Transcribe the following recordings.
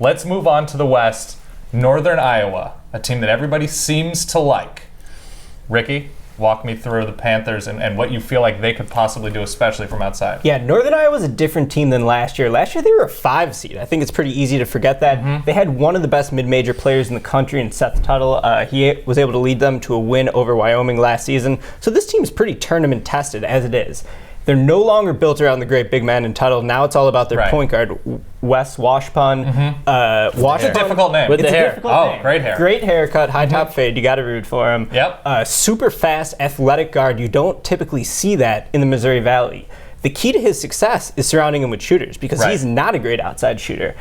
Let's move on to the West. Northern Iowa, a team that everybody seems to like. Ricky, walk me through the Panthers and what you feel like they could possibly do, especially from outside. Yeah, Northern Iowa's a different team than last year. Last year they were a 5 seed. I think it's pretty easy to forget that. They had one of the best mid-major players in the country in Seth Tuttle. He was able to lead them to a win over Wyoming last season. So this team's pretty tournament tested as it is. They're no longer built around the great big man in Tuttle. Now it's all about their point guard, Wes Washpun. It's a difficult name. With the hair. Oh, great hair. Great haircut, high top fade. You got to root for him. Yep. Super fast, athletic guard. You don't typically see that in the Missouri Valley. The key to his success is surrounding him with shooters because he's not a great outside shooter.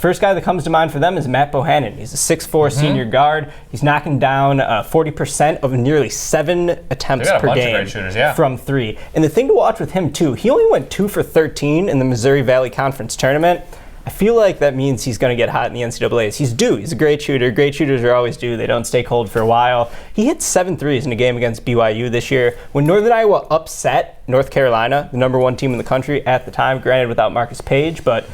First guy that comes to mind for them is Matt Bohannon. He's a 6'4" senior guard. He's knocking down 40% of nearly 7 attempts per game from 3. And the thing to watch with him, too, he only went 2 for 13 in the Missouri Valley Conference Tournament. I feel like that means he's going to get hot in the NCAAs. He's due. He's a great shooter. Great shooters are always due. They don't stay cold for a while. He hit 7 threes in a game against BYU this year. When Northern Iowa upset North Carolina, the #1 team in the country at the time, granted without Marcus Page, but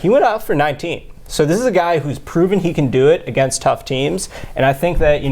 he went out for 19. So this is a guy who's proven he can do it against tough teams. And I think that,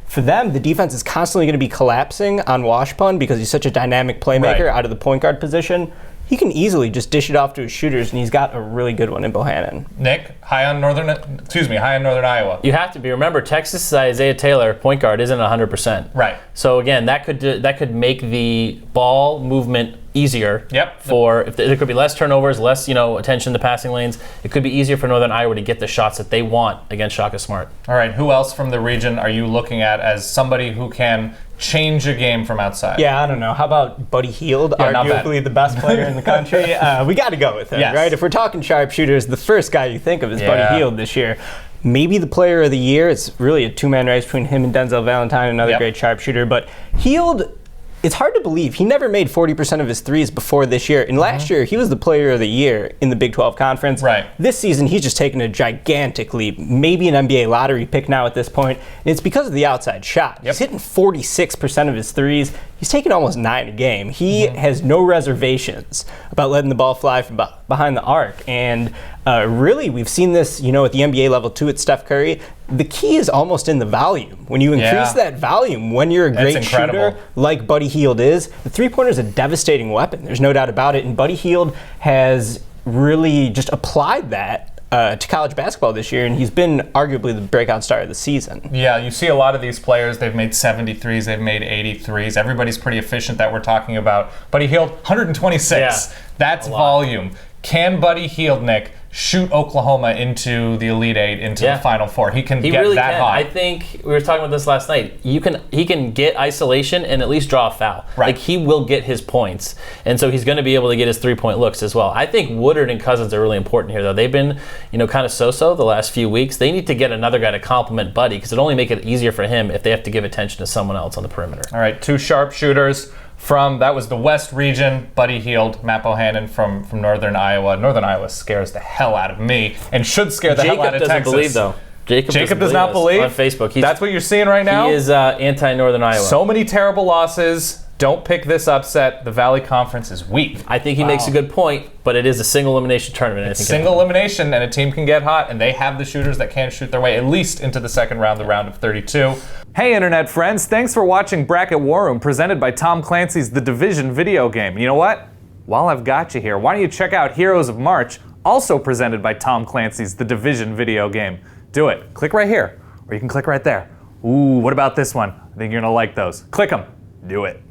for them, the defense is constantly going to be collapsing on Washpun because he's such a dynamic playmaker out of the point guard position. He can easily just dish it off to his shooters, and he's got a really good one in Bohannon. Nick, high on Northern Iowa. You have to be. Remember, Texas' Isaiah Taylor, point guard, isn't 100%. Right. So again, that could make the ball movement easier. Yep. For if there could be less turnovers, less attention to passing lanes. It could be easier for Northern Iowa to get the shots that they want against Shaka Smart. All right. Who else from the region are you looking at as somebody who can change a game from outside? Yeah, I don't know. How about Buddy Hield, arguably the best player in the country? We got to go with him, right? If we're talking sharpshooters, the first guy you think of is Buddy Hield this year. Maybe the player of the year. It's really a 2-man race between him and Denzel Valentine, another great sharpshooter. But Hield, it's hard to believe. He never made 40% of his threes before this year. And last year, he was the player of the year in the Big 12 Conference. Right. This season, he's just taken a gigantic leap. Maybe an NBA lottery pick now at this point. And it's because of the outside shot. He's hitting 46% of his threes. He's taking almost 9 a game. He has no reservations about letting the ball fly from behind the arc. And really, we've seen this, at the NBA level too, at Steph Curry. The key is almost in the volume. When you increase that volume, when you're a great shooter like Buddy Hield is, the three-pointer is a devastating weapon. There's no doubt about it. And Buddy Hield has really just applied that to college basketball this year, and he's been arguably the breakout star of the season. Yeah, you see a lot of these players, they've made 73s, they've made 83s. Everybody's pretty efficient that we're talking about. Buddy Hield, 126. Yeah, that's volume. Can Buddy Hield, Nick, shoot Oklahoma into the Elite Eight, into the Final Four? He can get really that hot. I think we were talking about this last night. He can get isolation and at least draw a foul. Right. Like, he will get his points, and so he's going to be able to get his 3-point looks as well. I think Woodard and Cousins are really important here, though. They've been, kind of so-so the last few weeks. They need to get another guy to complement Buddy because it'll only make it easier for him if they have to give attention to someone else on the perimeter. All right, 2 sharpshooters. That was the West region, Buddy Hield, Matt Bohannon from Northern Iowa. Northern Iowa scares the hell out of me and should scare the hell out of Texas. Jacob doesn't believe, though. Jacob does not believe? On Facebook. That's what you're seeing right now? He is anti-Northern Iowa. So many terrible losses. Don't pick this upset. The Valley Conference is weak. I think he makes a good point, but it is a single elimination tournament. It's single elimination, and a team can get hot, and they have the shooters that can shoot their way at least into the second round, the round of 32. Hey, Internet friends. Thanks for watching Bracket War Room, presented by Tom Clancy's The Division video game. You know what? While I've got you here, why don't you check out Heroes of March, also presented by Tom Clancy's The Division video game. Do it. Click right here, or you can click right there. Ooh, what about this one? I think you're going to like those. Click them. Do it.